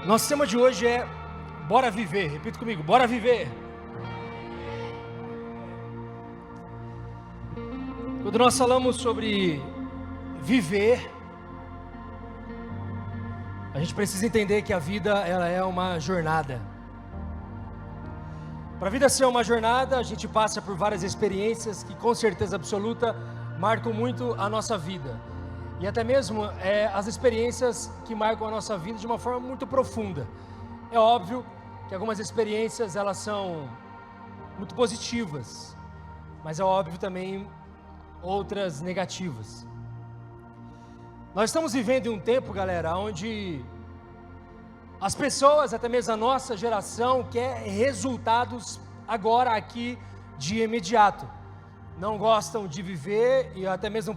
Nosso tema de hoje é Bora Viver. Repita comigo, bora viver. Quando nós falamos sobre viver, a gente precisa entender que a vida ela é uma jornada. Para a vida ser uma jornada, a gente passa por várias experiências que com certeza absoluta marcam muito a nossa vida. E até mesmo as experiências que marcam a nossa vida de uma forma muito profunda. É óbvio que algumas experiências elas são muito positivas, mas é óbvio também outras negativas. Nós estamos vivendo em um tempo, galera, onde as pessoas, até mesmo a nossa geração, quer resultados agora, aqui, de imediato. Não gostam de viver e até mesmo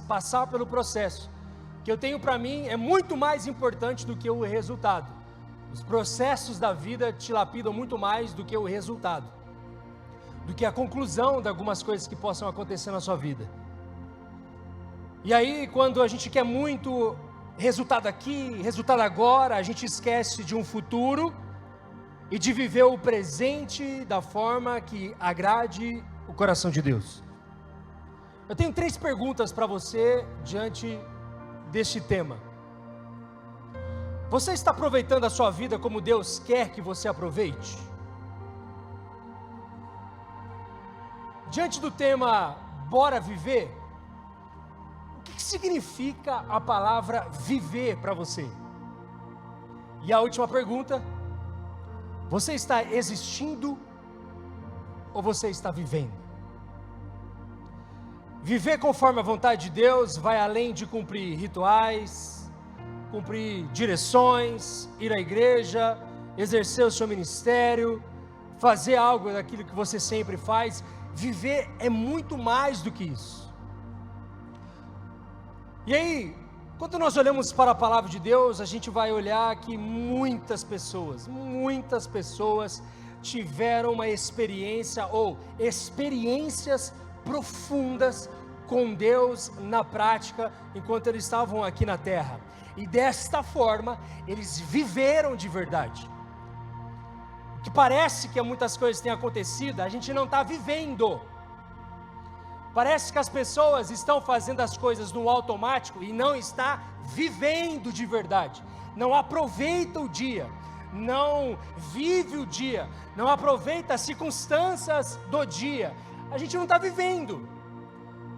passar pelo processo. O que eu tenho para mim é muito mais importante do que o resultado. Os processos da vida te lapidam muito mais do que o resultado, do que a conclusão de algumas coisas que possam acontecer na sua vida. E aí, quando a gente quer muito resultado aqui, resultado agora, a gente esquece de um futuro e de viver o presente da forma que agrade o coração de Deus. Eu tenho 3 perguntas para você diante deste tema. Você está aproveitando a sua vida como Deus quer que você aproveite? Diante do tema Bora Viver, o que significa a palavra viver para você? E a última pergunta: você está existindo ou você está vivendo? Viver conforme a vontade de Deus vai além de cumprir rituais, cumprir direções, ir à igreja, exercer o seu ministério, fazer algo daquilo que você sempre faz. Viver é muito mais do que isso. E aí, quando nós olhamos para a palavra de Deus, a gente vai olhar que muitas pessoas tiveram uma experiência ou experiências profundas com Deus na prática, enquanto eles estavam aqui na terra, e desta forma, eles viveram de verdade. Que parece que muitas coisas têm acontecido, a gente não está vivendo. Parece que as pessoas estão fazendo as coisas no automático e não está vivendo de verdade. Não aproveita o dia, não vive o dia, não aproveita as circunstâncias do dia. A gente não está vivendo.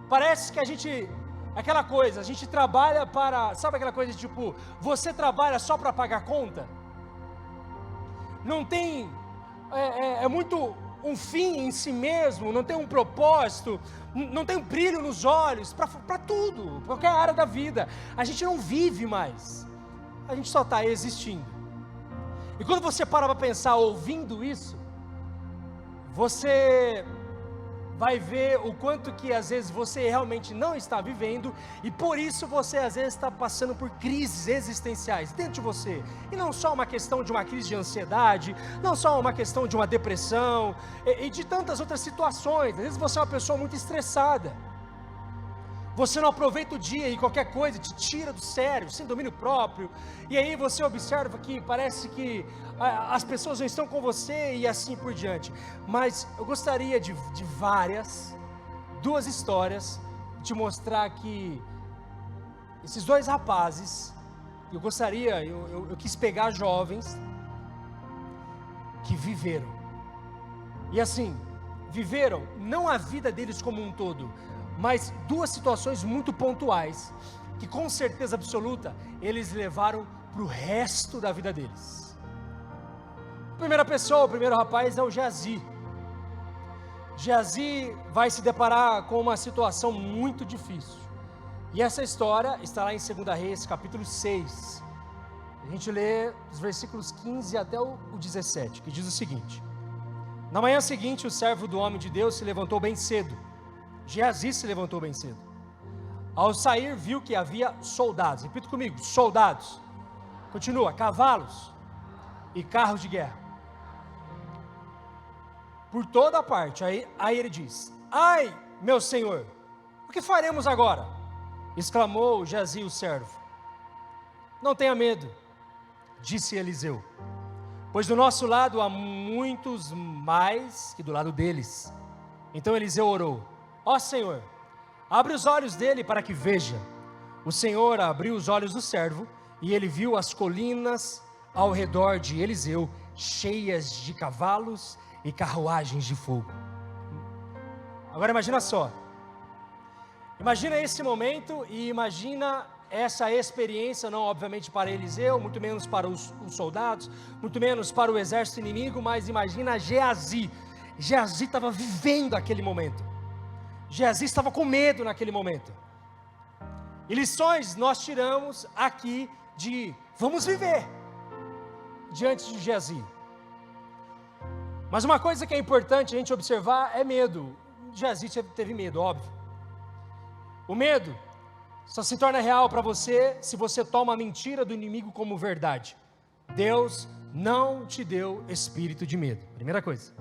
Parece que a gente trabalha para, sabe aquela coisa de tipo, você trabalha só para pagar conta? Não tem, é muito um fim em si mesmo, não tem um propósito, não tem um brilho nos olhos, para tudo, qualquer área da vida. A gente não vive mais, a gente só está existindo. E quando você para pensar ouvindo isso, você vai ver o quanto que às vezes você realmente não está vivendo, e por isso você às vezes está passando por crises existenciais dentro de você, e não só uma questão de uma crise de ansiedade, não só uma questão de uma depressão, e de tantas outras situações. Às vezes você é uma pessoa muito estressada, você não aproveita o dia e qualquer coisa te tira do sério, sem domínio próprio, e aí você observa que parece que as pessoas não estão com você e assim por diante. Mas eu gostaria de duas histórias, te mostrar que esses 2 rapazes, eu quis pegar jovens que viveram, e assim, viveram não a vida deles como um todo, mas 2 situações muito pontuais, que com certeza absoluta, eles levaram para o resto da vida deles. A primeira pessoa, o primeiro rapaz é o Geazi. Geazi vai se deparar com uma situação muito difícil, e essa história está lá em 2 Reis, capítulo 6, a gente lê os versículos 15 até o 17, que diz o seguinte: na manhã seguinte, o servo do homem de Deus se levantou bem cedo. Geazi se levantou bem cedo. Ao sair, viu que havia soldados. Repita comigo, soldados. Continua, cavalos e carros de guerra por toda a parte. Aí ele diz: ai, meu senhor, o que faremos agora? Exclamou Geazi, o servo. Não tenha medo, disse Eliseu, pois do nosso lado há muitos mais que do lado deles. Então Eliseu orou, ó Senhor, abre os olhos dele para que veja. O Senhor abriu os olhos do servo, e ele viu as colinas ao redor de Eliseu, cheias de cavalos e carruagens de fogo. Agora imagina só, imagina esse momento e imagina essa experiência, não obviamente para Eliseu, muito menos para os soldados, muito menos para o exército inimigo, mas imagina Geazi. Geazi estava vivendo aquele momento, Geazi estava com medo naquele momento. E lições nós tiramos aqui de vamos viver diante de Geazi. Mas uma coisa que é importante a gente observar é medo. Geazi teve medo, óbvio. O medo só se torna real para você se você toma a mentira do inimigo como verdade. Deus não te deu espírito de medo. Primeira coisa.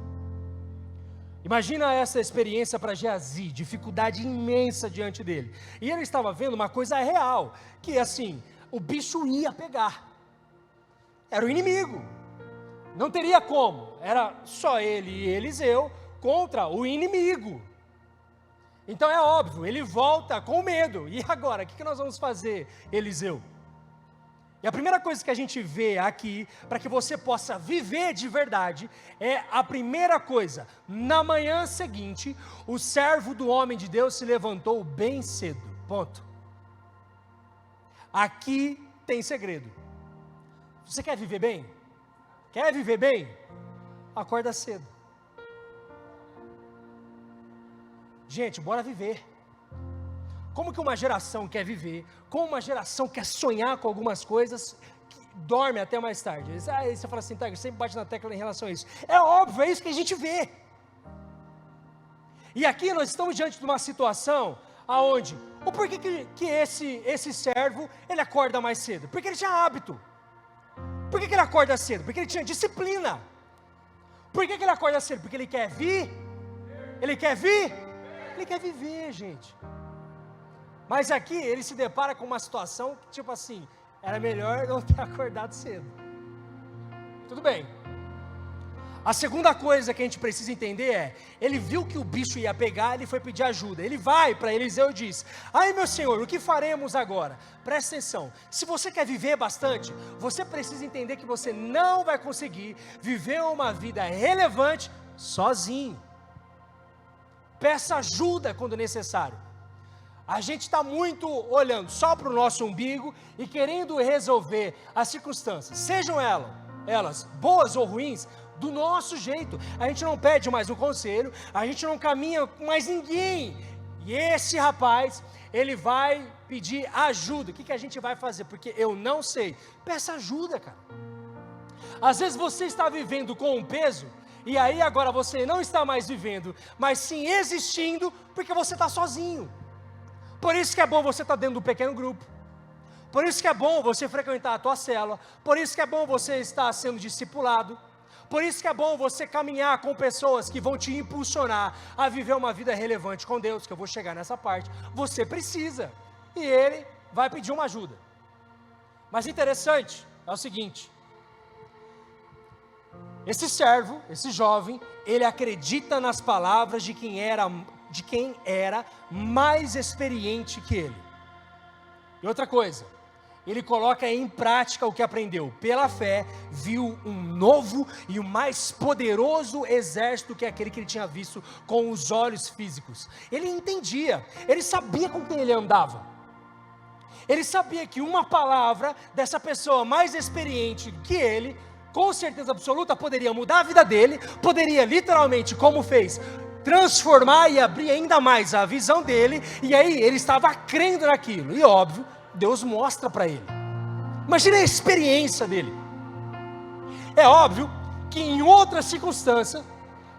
Imagina essa experiência para Geazi, dificuldade imensa diante dele. E ele estava vendo uma coisa real, que assim, o bicho ia pegar. Era o inimigo. Não teria como. Era só ele e Eliseu contra o inimigo. Então é óbvio, ele volta com medo. E agora, o que nós vamos fazer, Eliseu? E a primeira coisa que a gente vê aqui, para que você possa viver de verdade, é a primeira coisa. Na manhã seguinte, o servo do homem de Deus se levantou bem cedo. Ponto. Aqui tem segredo. Você quer viver bem? Quer viver bem? Acorda cedo. Gente, bora viver. Como que uma geração quer viver? Como uma geração quer sonhar com algumas coisas, que dorme até mais tarde? Aí você fala assim, Tiger, sempre bate na tecla em relação a isso. É óbvio, é isso que a gente vê. E aqui nós estamos diante de uma situação aonde, o porquê que esse servo, ele acorda mais cedo? Porque ele tinha hábito. Por que ele acorda cedo? Porque ele tinha disciplina. Por que ele acorda cedo? Porque ele quer vir. Ele quer vir. Ele quer viver, gente. Mas aqui ele se depara com uma situação que, tipo assim, era melhor não ter acordado cedo. Tudo bem. A segunda coisa que a gente precisa entender é, ele viu que o bicho ia pegar, ele foi pedir ajuda. Ele vai para Eliseu e diz, ai meu senhor, o que faremos agora? Presta atenção, se você quer viver bastante, você precisa entender que você não vai conseguir viver uma vida relevante sozinho. Peça ajuda quando necessário. A gente está muito olhando só para o nosso umbigo e querendo resolver as circunstâncias, sejam elas boas ou ruins, do nosso jeito. A gente não pede mais um conselho, a gente não caminha com mais ninguém. E esse rapaz, ele vai pedir ajuda. O que a gente vai fazer? Porque eu não sei. Peça ajuda, cara. Às vezes você está vivendo com um peso, e aí agora você não está mais vivendo, mas sim existindo, porque você está sozinho. Por isso que é bom você estar dentro do pequeno grupo. Por isso que é bom você frequentar a tua célula. Por isso que é bom você estar sendo discipulado. Por isso que é bom você caminhar com pessoas que vão te impulsionar a viver uma vida relevante com Deus, que eu vou chegar nessa parte. Você precisa. E ele vai pedir uma ajuda. Mas interessante é o seguinte. Esse servo, esse jovem, ele acredita nas palavras de quem era mais experiente que ele. E outra coisa, ele coloca em prática o que aprendeu. Pela fé, viu um novo e o mais poderoso exército que aquele que ele tinha visto com os olhos físicos. Ele entendia, ele sabia com quem ele andava. Ele sabia que uma palavra dessa pessoa mais experiente que ele, com certeza absoluta, poderia mudar a vida dele, poderia literalmente, como fez, transformar e abrir ainda mais a visão dele, e aí ele estava crendo naquilo, e óbvio, Deus mostra para ele. Imagina a experiência dele. É óbvio que em outra circunstância,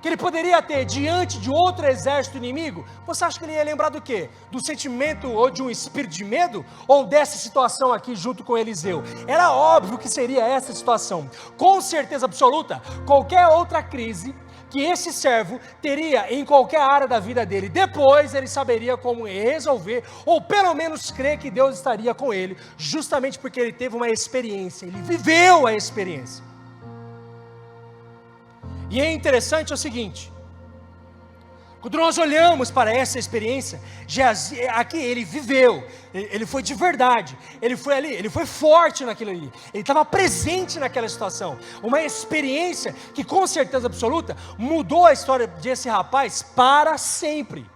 que ele poderia ter diante de outro exército inimigo, você acha que ele ia lembrar do quê? Do sentimento ou de um espírito de medo? Ou dessa situação aqui junto com Eliseu? Era óbvio que seria essa situação. Com certeza absoluta, qualquer outra crise que esse servo teria em qualquer área da vida dele. Depois ele saberia como resolver, ou pelo menos crer que Deus estaria com ele, justamente porque ele teve uma experiência, ele viveu a experiência. E é interessante o seguinte, quando nós olhamos para essa experiência, aqui ele viveu, ele foi de verdade, ele foi ali, ele foi forte naquilo ali, ele estava presente naquela situação, uma experiência que com certeza absoluta mudou a história desse rapaz para sempre.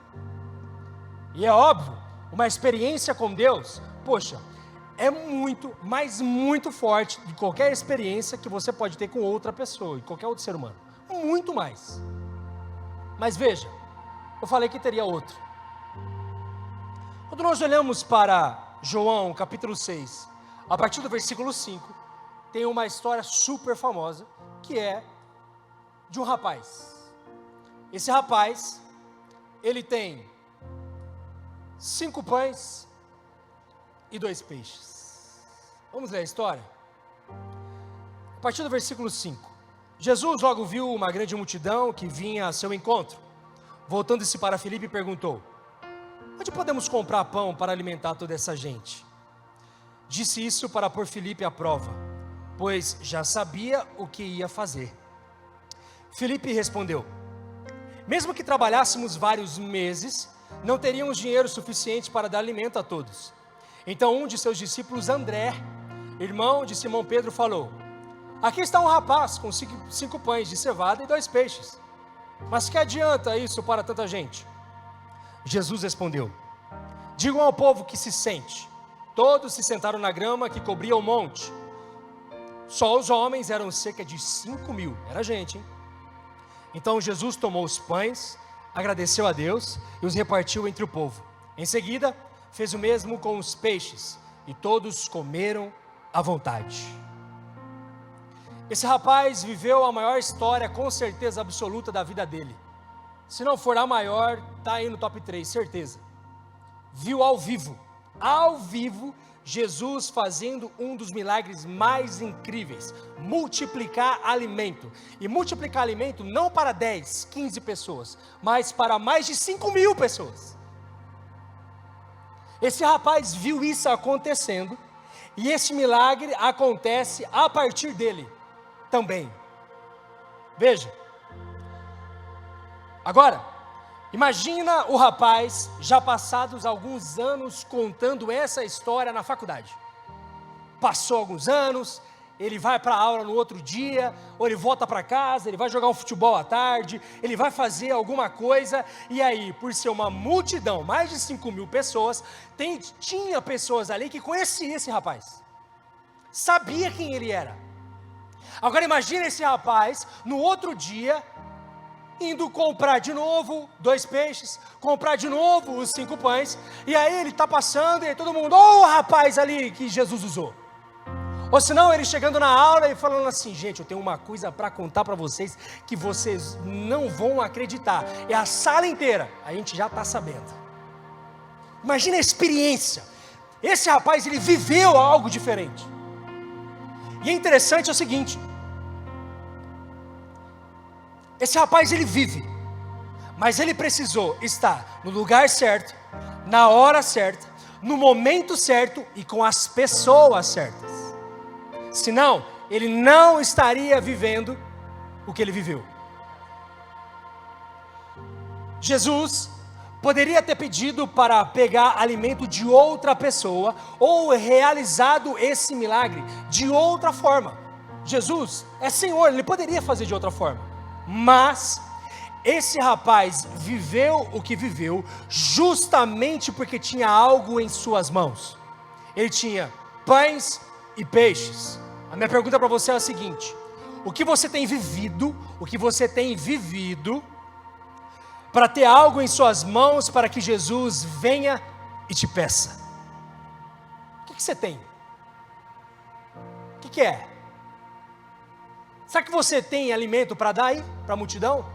E é óbvio, uma experiência com Deus, poxa, é muito, mas muito forte de qualquer experiência que você pode ter com outra pessoa, e qualquer outro ser humano, muito mais. Mas veja, eu falei que teria outro. Quando nós olhamos para João capítulo 6, a partir do versículo 5, tem uma história super famosa, que é de um rapaz. Esse rapaz, ele tem 5 pães e 2 peixes. Vamos ler a história? A partir do versículo 5. Jesus logo viu uma grande multidão que vinha a seu encontro. Voltando-se para Filipe, perguntou: onde podemos comprar pão para alimentar toda essa gente? Disse isso para pôr Filipe à prova, pois já sabia o que ia fazer. Filipe respondeu: mesmo que trabalhássemos vários meses, não teríamos dinheiro suficiente para dar alimento a todos. Então um de seus discípulos, André, irmão de Simão Pedro, falou: aqui está um rapaz com 5 pães de cevada e 2 peixes. Mas que adianta isso para tanta gente? Jesus respondeu: digam ao povo que se sente. Todos se sentaram na grama que cobria o monte. Só os homens eram cerca de 5.000. Era gente, hein? Então Jesus tomou os pães, agradeceu a Deus e os repartiu entre o povo. Em seguida, fez o mesmo com os peixes, e todos comeram à vontade. Esse rapaz viveu a maior história, com certeza absoluta, da vida dele. Se não for a maior, está aí no top 3, certeza. Viu ao vivo, Jesus fazendo um dos milagres mais incríveis: multiplicar alimento. E multiplicar alimento não para 10, 15 pessoas, mas para mais de 5.000 pessoas. Esse rapaz viu isso acontecendo, e esse milagre acontece a partir dele também. Veja, agora, imagina o rapaz, já passados alguns anos, contando essa história na faculdade. Passou alguns anos, ele vai para a aula no outro dia, ou ele volta para casa, ele vai jogar um futebol à tarde, ele vai fazer alguma coisa, e aí, por ser uma multidão, mais de 5.000 pessoas, tinha pessoas ali que conheciam esse rapaz, sabia quem ele era. Agora imagina esse rapaz, no outro dia, indo comprar de novo 2 peixes, comprar de novo os 5 pães, e aí ele está passando, e aí todo mundo: ô rapaz ali que Jesus usou. Ou senão ele chegando na aula e falando assim: gente, eu tenho uma coisa para contar para vocês, que vocês não vão acreditar. É a sala inteira, a gente já está sabendo. Imagina a experiência. Esse rapaz, ele viveu algo diferente. E é interessante o seguinte: esse rapaz, ele vive, mas ele precisou estar no lugar certo, na hora certa, no momento certo e com as pessoas certas. Senão, ele não estaria vivendo o que ele viveu. Jesus poderia ter pedido para pegar alimento de outra pessoa, ou realizado esse milagre de outra forma. Jesus é Senhor, ele poderia fazer de outra forma, mas esse rapaz viveu o que viveu justamente porque tinha algo em suas mãos. Ele tinha pães e peixes. A minha pergunta para você é a seguinte: o que você tem vivido, para ter algo em suas mãos para que Jesus venha e te peça? O que você tem? O que é? Será que você tem alimento para dar aí, para a multidão?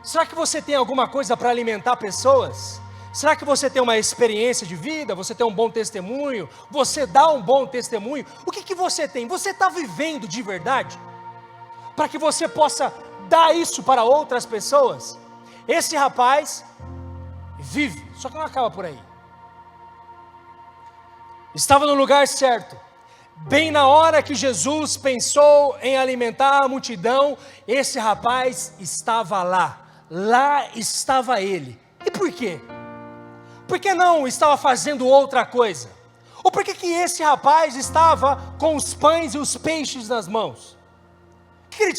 Será que você tem alguma coisa para alimentar pessoas? Será que você tem uma experiência de vida? Você tem um bom testemunho? Você dá um bom testemunho? O que você tem? Você está vivendo de verdade? Para que você possa dar isso para outras pessoas, esse rapaz vive, só que não acaba por aí. Estava no lugar certo, bem na hora que Jesus pensou em alimentar a multidão, esse rapaz estava lá estava ele. E por quê? Por que não estava fazendo outra coisa? Ou por que esse rapaz estava com os pães e os peixes nas mãos? O que ele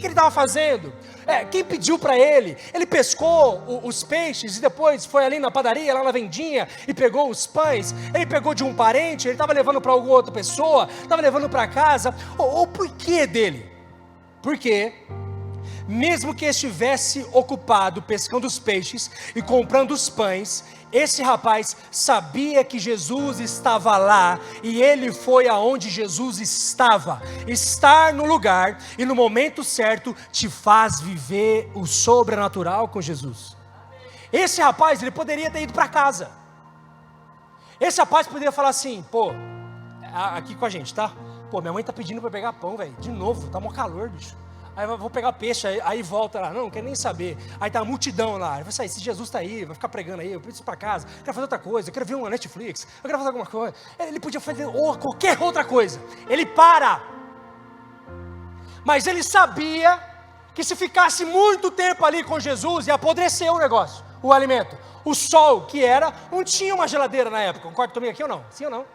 estava fazendo? Quem pediu para ele? Ele pescou os peixes e depois foi ali na padaria, lá na vendinha, e pegou os pães. Ele pegou de um parente, ele estava levando para alguma outra pessoa, estava levando para casa. Ou por que dele? Porque mesmo que estivesse ocupado pescando os peixes e comprando os pães, esse rapaz sabia que Jesus estava lá, e ele foi aonde Jesus estava. Estar no lugar e no momento certo te faz viver o sobrenatural com Jesus. Esse rapaz, ele poderia ter ido para casa. Esse rapaz poderia falar assim: pô, aqui com a gente, tá? Pô, minha mãe tá pedindo para pegar pão, velho, de novo, tá mó calor, bicho. Aí eu vou pegar peixe, aí volta lá, não quer nem saber. Aí tá a multidão lá, ele vai sair, se Jesus está aí, vai ficar pregando aí, eu preciso ir para casa, quero fazer outra coisa, eu quero ver uma Netflix, eu quero fazer alguma coisa. Ele podia fazer qualquer outra coisa, ele para. Mas ele sabia que se ficasse muito tempo ali com Jesus, ia apodrecer o negócio, o alimento. O sol que era, não tinha uma geladeira na época, concorda comigo aqui ou não? Sim ou não?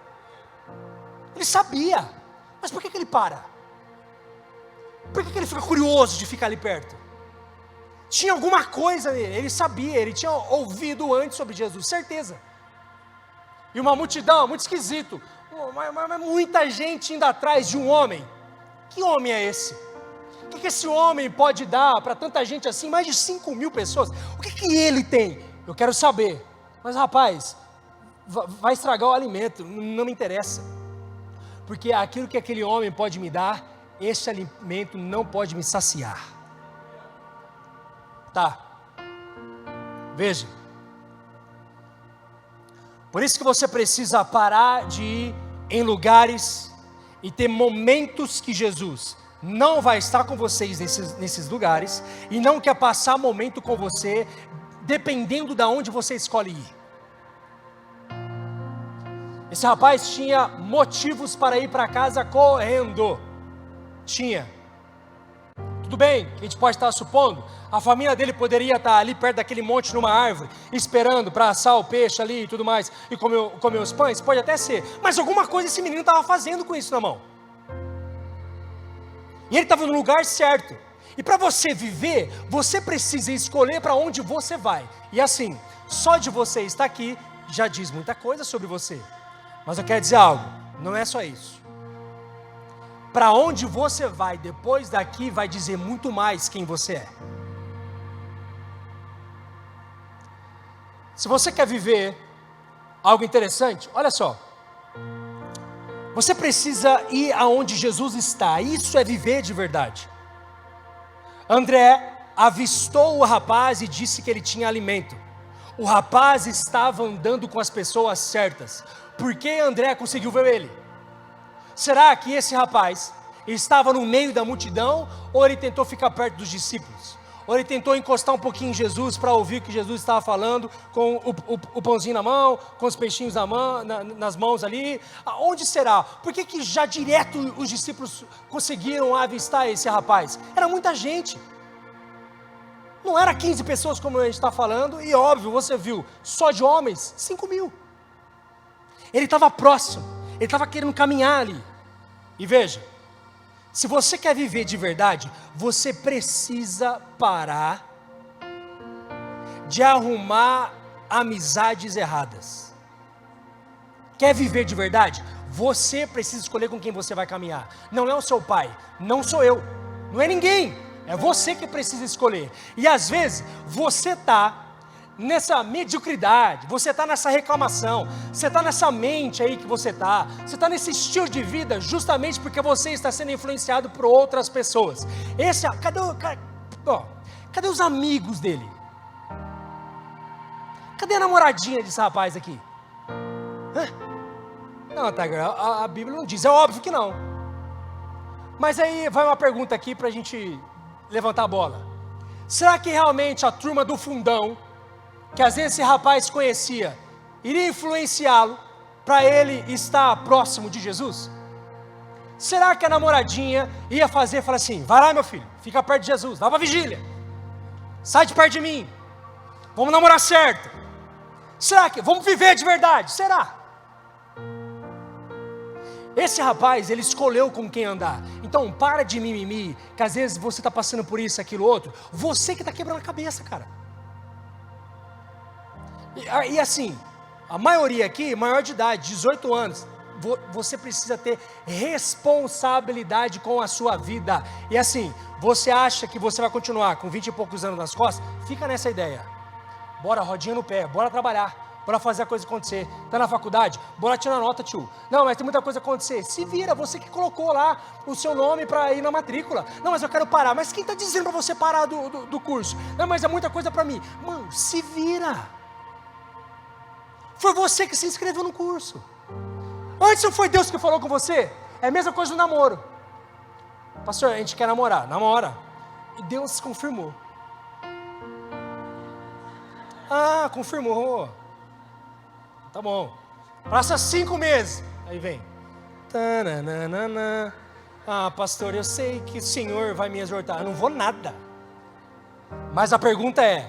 Ele sabia, mas por que ele para? Por que ele fica curioso de ficar ali perto? Tinha alguma coisa nele, ele sabia, ele tinha ouvido antes sobre Jesus, certeza. E uma multidão, muito esquisito, muita gente indo atrás de um homem. Que homem é esse? O que esse homem pode dar para tanta gente assim, mais de 5.000 pessoas? O que ele tem? Eu quero saber. Mas rapaz, vai estragar o alimento, não me interessa. Porque aquilo que aquele homem pode me dar, esse alimento não pode me saciar. Tá. Veja. Por isso que você precisa parar de ir em lugares e ter momentos que Jesus não vai estar com vocês nesses lugares, e não quer passar momento com você, dependendo de onde você escolhe ir. Esse rapaz tinha motivos para ir para casa correndo. Tinha. Tudo bem, a gente pode estar supondo, a família dele poderia estar ali perto daquele monte numa árvore, esperando para assar o peixe ali e tudo mais, e comer os pães, pode até ser, mas alguma coisa esse menino estava fazendo com isso na mão. E ele estava no lugar certo. E para você viver, você precisa escolher para onde você vai. E assim, só de você estar aqui, já diz muita coisa sobre você. Mas eu quero dizer algo, não é só isso. Para onde você vai depois daqui vai dizer muito mais quem você é. Se você quer viver algo interessante, olha só. Você precisa ir aonde Jesus está. Isso é viver de verdade. André avistou o rapaz e disse que ele tinha alimento. O rapaz estava andando com as pessoas certas. Por que André conseguiu ver ele? Será que esse rapaz estava no meio da multidão, ou ele tentou ficar perto dos discípulos? Ou ele tentou encostar um pouquinho em Jesus para ouvir o que Jesus estava falando, com o pãozinho na mão, com os peixinhos nas mãos ali? Onde será? Por que já direto os discípulos conseguiram avistar esse rapaz? Era muita gente. Não era 15 pessoas como a gente está falando, e óbvio, você viu, só de homens, 5.000. Ele estava próximo, ele estava querendo caminhar ali. E veja, se você quer viver de verdade, você precisa parar de arrumar amizades erradas. Quer viver de verdade? Você precisa escolher com quem você vai caminhar. Não é o seu pai, não sou eu, não é ninguém. É você que precisa escolher. E às vezes, você está nessa mediocridade, você está nessa reclamação, você está nessa mente aí que você está nesse estilo de vida, justamente porque você está sendo influenciado por outras pessoas. Cadê os amigos dele? Cadê a namoradinha desse rapaz aqui? Não, Tiger, a Bíblia não diz, é óbvio que não. Mas aí vai uma pergunta aqui para a gente levantar a bola. Será que realmente a turma do fundão, que às vezes esse rapaz conhecia, iria influenciá-lo para ele estar próximo de Jesus? Será que a namoradinha ia falar assim, vai lá meu filho, fica perto de Jesus, vai para a vigília, sai de perto de mim, vamos namorar certo? Será que vamos viver de verdade? Será? Esse rapaz, ele escolheu com quem andar. Então para de mimimi, que às vezes você está passando por isso, aquilo, outro. Você que está quebrando a cabeça, cara. E assim, a maioria aqui, maior de idade, 18 anos, você precisa ter responsabilidade com a sua vida. E assim, você acha que você vai continuar com 20 e poucos anos nas costas? Fica nessa ideia. Bora, rodinha no pé, bora trabalhar. Bora fazer a coisa acontecer. Está na faculdade? Bora tirar nota, tio. Não, mas tem muita coisa a acontecer. Se vira, você que colocou lá o seu nome para ir na matrícula. Não, mas eu quero parar. Mas quem está dizendo para você parar do curso? Não, mas é muita coisa para mim. Mano, se vira. Foi você que se inscreveu no curso. Antes não foi Deus que falou com você? É a mesma coisa do namoro. Pastor, a gente quer namorar. Namora. E Deus confirmou. Ah, confirmou. Tá bom. Passa 5 meses. Aí vem. Tananana. Ah, pastor, eu sei que o Senhor vai me exortar. Eu não vou nada. Mas a pergunta é: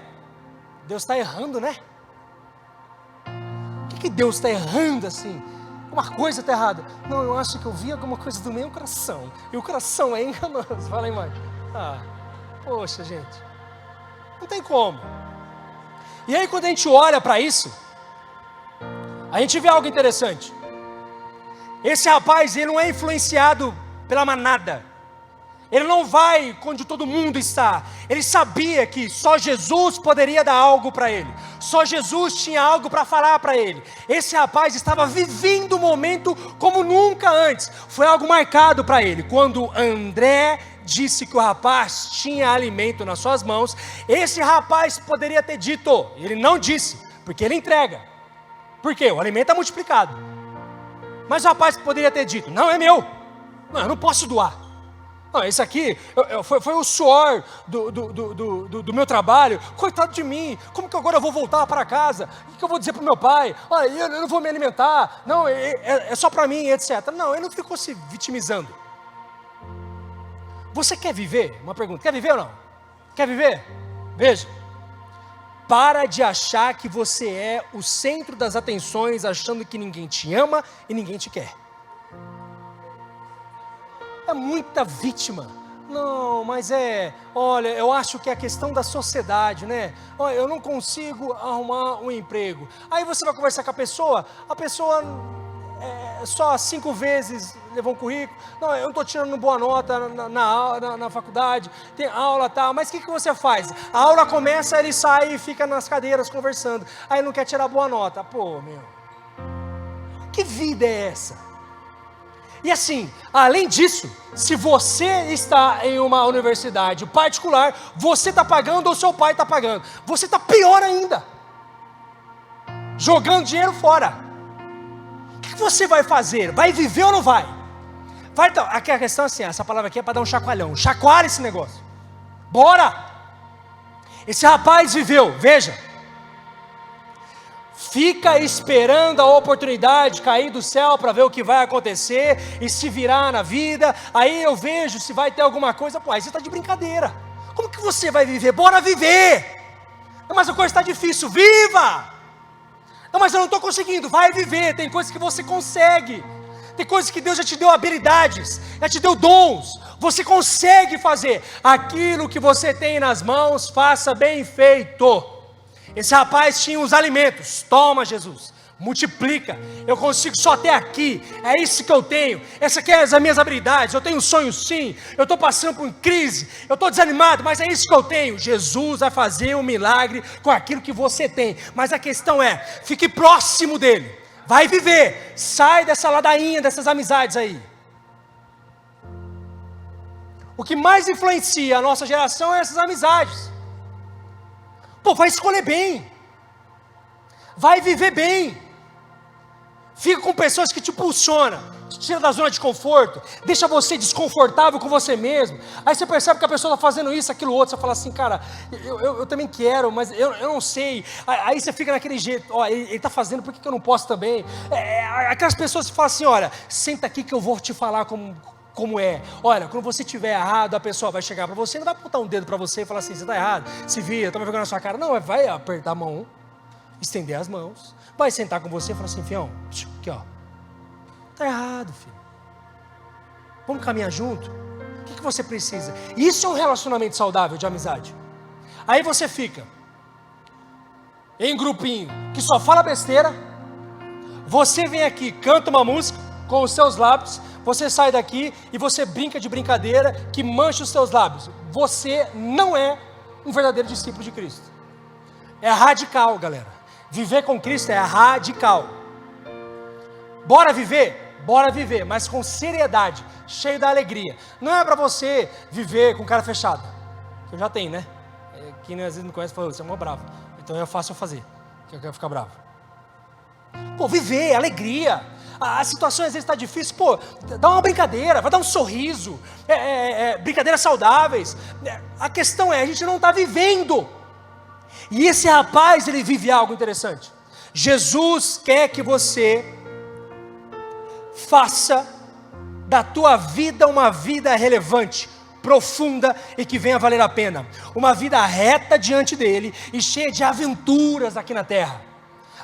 Deus está errando, né? O que Deus está errando assim? Uma coisa está errada. Não, eu acho que eu vi alguma coisa do meu coração. E o coração é enganoso. Fala aí, mãe. Ah, poxa, gente. Não tem como. E aí quando a gente olha para isso, a gente vê algo interessante. Esse rapaz, ele não é influenciado pela manada. Ele não vai onde todo mundo está. Ele sabia que só Jesus poderia dar algo para ele. Só Jesus tinha algo para falar para ele. Esse rapaz estava vivendo o momento como nunca antes. Foi algo marcado para ele. Quando André disse que o rapaz tinha alimento nas suas mãos, esse rapaz poderia ter dito. Ele não disse, porque ele entrega. Por quê? O alimento é multiplicado. Mas o rapaz poderia ter dito, não, é meu. Não, eu não posso doar. Não, esse aqui foi o suor do meu trabalho. Coitado de mim, como que agora eu vou voltar para casa? O que eu vou dizer para o meu pai? Olha, eu não vou me alimentar. Não, é só para mim, etc. Não, ele não ficou se vitimizando. Você quer viver? Uma pergunta, quer viver ou não? Quer viver? Veja. Para de achar que você é o centro das atenções, achando que ninguém te ama e ninguém te quer. É muita vítima. Não, mas olha, eu acho que é a questão da sociedade, né? Olha, eu não consigo arrumar um emprego. Aí você vai conversar com a pessoa só 5 vezes levou um currículo. Não, eu não estou tirando boa nota na faculdade, tem aula e tal, mas o que você faz? A aula começa, ele sai e fica nas cadeiras conversando, aí não quer tirar boa nota. Pô, meu, que vida é essa? E assim, além disso, se você está em uma universidade particular, você está pagando ou seu pai está pagando, você está pior ainda, jogando dinheiro fora. O que você vai fazer? Vai viver ou não vai? Aqui a questão é assim, essa palavra aqui é para dar um chacoalhão. Chacoalha esse negócio. Bora! Esse rapaz viveu, veja. Fica esperando a oportunidade cair do céu para ver o que vai acontecer e se virar na vida. Aí eu vejo se vai ter alguma coisa. Pô, aí você está de brincadeira. Como que você vai viver? Bora viver! Não, mas a coisa está difícil. Viva! Não, mas eu não estou conseguindo. Vai viver. Tem coisas que você consegue. Tem coisas que Deus já te deu habilidades, já te deu dons. Você consegue fazer. Aquilo que você tem nas mãos, faça bem feito. Esse rapaz tinha os alimentos. Toma, Jesus, multiplica. Eu consigo só até aqui. É isso que eu tenho. Essas aqui são as minhas habilidades. Eu tenho um sonho sim. Eu estou passando por crise. Eu estou desanimado, mas é isso que eu tenho. Jesus vai fazer um milagre com aquilo que você tem. Mas a questão é, fique próximo dele. Vai viver, sai dessa ladainha, dessas amizades aí. O que mais influencia a nossa geração é essas amizades. Pô, vai escolher bem. Vai viver bem. Fica com pessoas que te impulsionam, te tira da zona de conforto, deixa você desconfortável com você mesmo. Aí você percebe que a pessoa está fazendo isso, aquilo, outro. Você fala assim, cara, eu também quero, mas eu não sei. Aí você fica naquele jeito, ó, ele está fazendo, por que eu não posso também? Aquelas pessoas que falam assim, olha, senta aqui que eu vou te falar como é. Olha, quando você estiver errado, a pessoa vai chegar para você, não vai apontar um dedo para você e falar assim, você está errado, se vira, está me jogando na sua cara. Não, vai apertar a mão, estender as mãos, vai sentar com você e falar assim, fião, aqui ó, está errado, filho. Vamos caminhar junto? O que você precisa? Isso é um relacionamento saudável de amizade. Aí você fica em grupinho que só fala besteira, você vem aqui, canta uma música com os seus lábios, você sai daqui e você brinca de brincadeira que mancha os seus lábios. Você não é um verdadeiro discípulo de Cristo. É radical, galera. Viver com Cristo é radical. Bora viver, mas com seriedade, cheio da alegria. Não é para você viver com cara fechada, que eu já tenho, né? Quem às vezes me conhece fala, você é mó bravo. Então é fácil eu fazer, que eu quero ficar bravo. Pô, viver, alegria. A situação às vezes está difícil, pô, dá uma brincadeira, vai dar um sorriso, brincadeiras saudáveis. A questão é, a gente não está vivendo. E esse rapaz, ele vive algo interessante. Jesus quer que você faça da tua vida uma vida relevante, profunda e que venha valer a pena. Uma vida reta diante dele e cheia de aventuras aqui na terra.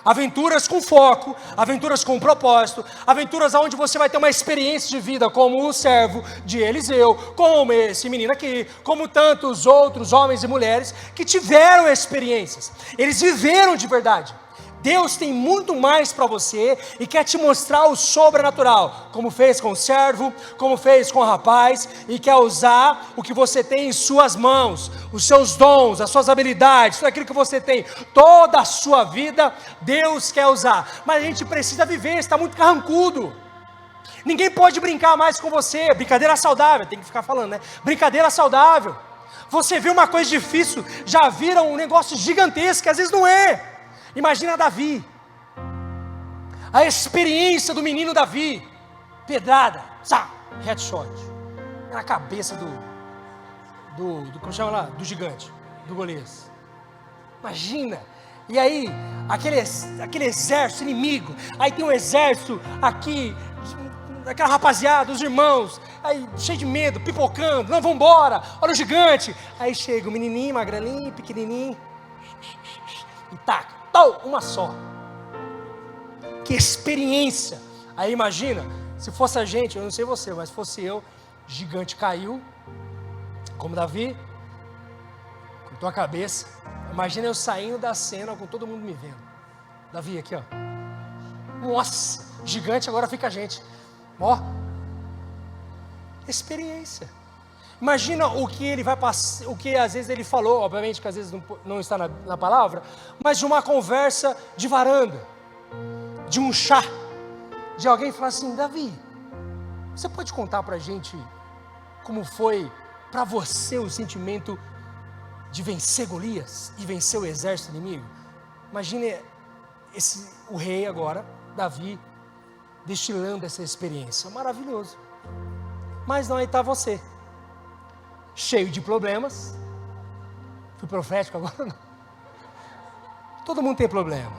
Aventuras com foco, aventuras com propósito, aventuras onde você vai ter uma experiência de vida como o servo de Eliseu, como esse menino aqui, como tantos outros homens e mulheres que tiveram experiências. Eles viveram de verdade. Deus tem muito mais para você e quer te mostrar o sobrenatural, como fez com o servo, como fez com o rapaz, e quer usar o que você tem em suas mãos, os seus dons, as suas habilidades, tudo aquilo que você tem, toda a sua vida, Deus quer usar. Mas a gente precisa viver, está muito carrancudo. Ninguém pode brincar mais com você, brincadeira saudável, tem que ficar falando, né? Brincadeira saudável. Você vê uma coisa difícil, já vira um negócio gigantesco, que às vezes não é. Imagina Davi, a experiência do menino Davi, pedrada, headshot, na cabeça como chama lá, do gigante, do Golias. Imagina, e aí, aquele exército inimigo, aí tem um exército aqui, aquela rapaziada, os irmãos, aí cheio de medo, pipocando, não, vamos embora, olha o gigante, aí chega o menininho, magrelinho, pequenininho, e taca. Uma só. Que experiência. Aí imagina, se fosse a gente, eu não sei você, mas se fosse eu, gigante caiu, como Davi, cortou a cabeça. Imagina eu saindo da cena com todo mundo me vendo. Davi aqui, ó. Nossa, gigante, agora fica a gente. Ó. Experiência. Imagina o que ele vai passar, o que às vezes ele falou, obviamente que às vezes não está na palavra, mas de uma conversa de varanda, de um chá, de alguém falar assim, Davi, você pode contar pra gente como foi para você o sentimento de vencer Golias e vencer o exército inimigo? Imagine o rei agora, Davi, destilando essa experiência, maravilhoso. Mas não, aí está você, cheio de problemas. Fui profético agora? Não. Todo mundo tem problemas.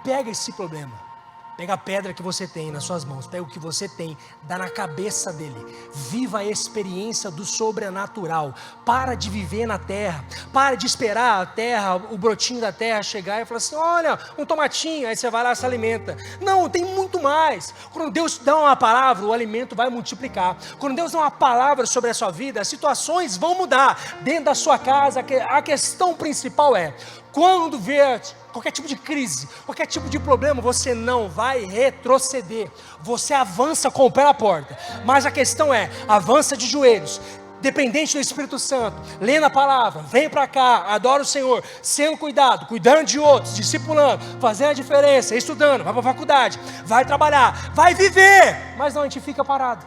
Pega esse problema, pega a pedra que você tem nas suas mãos, pega o que você tem, dá na cabeça dele, viva a experiência do sobrenatural. Para de viver na terra, para de esperar a terra, o brotinho da terra chegar e falar assim, olha, um tomatinho, aí você vai lá e se alimenta. Não, tem muito mais. Quando Deus dá uma palavra, o alimento vai multiplicar. Quando Deus dá uma palavra sobre a sua vida, as situações vão mudar. Dentro da sua casa, a questão principal é, quando vier qualquer tipo de crise, qualquer tipo de problema, você não vai retroceder, você avança com o pé na porta. Mas a questão é, avança de joelhos, dependente do Espírito Santo, lendo a palavra, vem para cá, adora o Senhor, sendo cuidado, cuidando de outros, discipulando, fazendo a diferença, estudando, vai para a faculdade, vai trabalhar, vai viver. Mas não, a gente fica parado.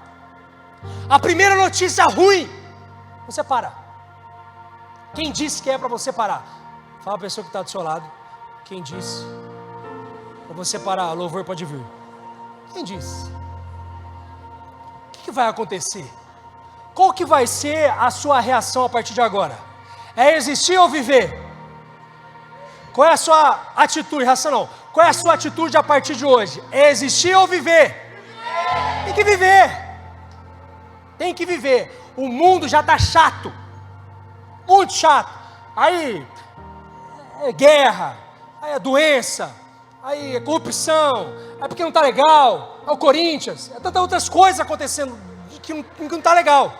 A primeira notícia ruim, você para. Quem disse que é para você parar? Fala a pessoa que está do seu lado. Quem disse? Para você parar, louvor pode vir. Quem disse? que vai acontecer? Qual que vai ser a sua reação a partir de agora? É existir ou viver? Qual é a sua atitude, racional? Qual é a sua atitude a partir de hoje? É existir ou viver? Tem que viver. Tem que viver. O mundo já está chato. Muito chato. Aí é guerra, aí é doença, aí é corrupção, é porque não está legal, é o Corinthians, é tantas outras coisas acontecendo que não está legal.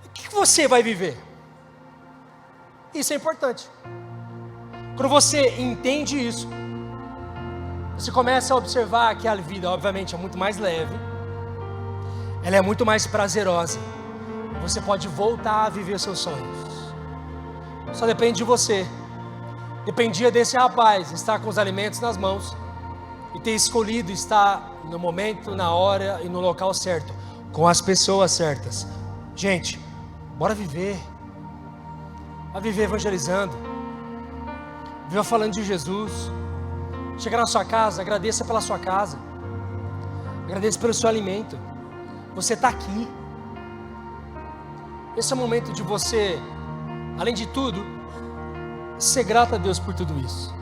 O que você vai viver? Isso é importante. Quando você entende isso, você começa a observar que a vida, obviamente, é muito mais leve, ela é muito mais prazerosa. Você pode voltar a viver seus sonhos. Só depende de você. Dependia desse rapaz estar com os alimentos nas mãos e ter escolhido estar no momento, na hora e no local certo, com as pessoas certas. Gente, bora viver. Vai viver evangelizando. Viva falando de Jesus. Chega na sua casa, agradeça pela sua casa. Agradeça pelo seu alimento. Você está aqui. Esse é o momento de você, além de tudo, ser grato a Deus por tudo isso.